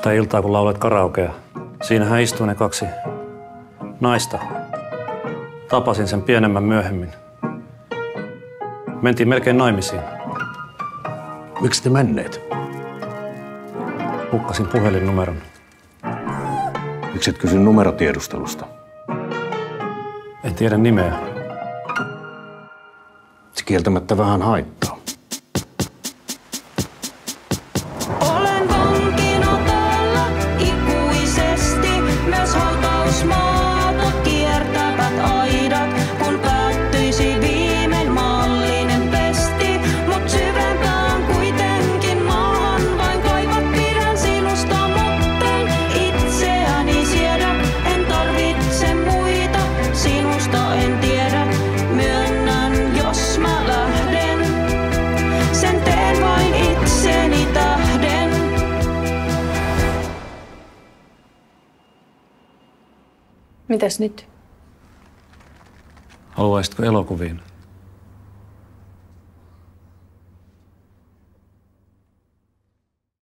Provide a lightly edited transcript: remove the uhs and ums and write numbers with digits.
sitä iltaa, kun laulet karaokea. Siinähän istuu ne kaksi naista. Tapasin sen pienemmän myöhemmin. Mentiin melkein naimisiin. Miksi te menneet? Hukkasin puhelinnumeron. Miksi et kysy numerotiedustelusta? En tiedä nimeä. Se kieltämättä vähän haittaa. Olen vankina täällä ikuisesti, myös hautausmaata kiertävät aidat, kun päättyisi viimein maallinen pesti. Mut syvempään kuitenkin maahan vain kaivat, pidän sinusta, mutten itseäni siedä. En tarvitse muita, sinusta en tiedä, myönnän jos mä lähden. Sen teen vain itseni tähden. Mitäs nyt? Haluaisitko elokuviin?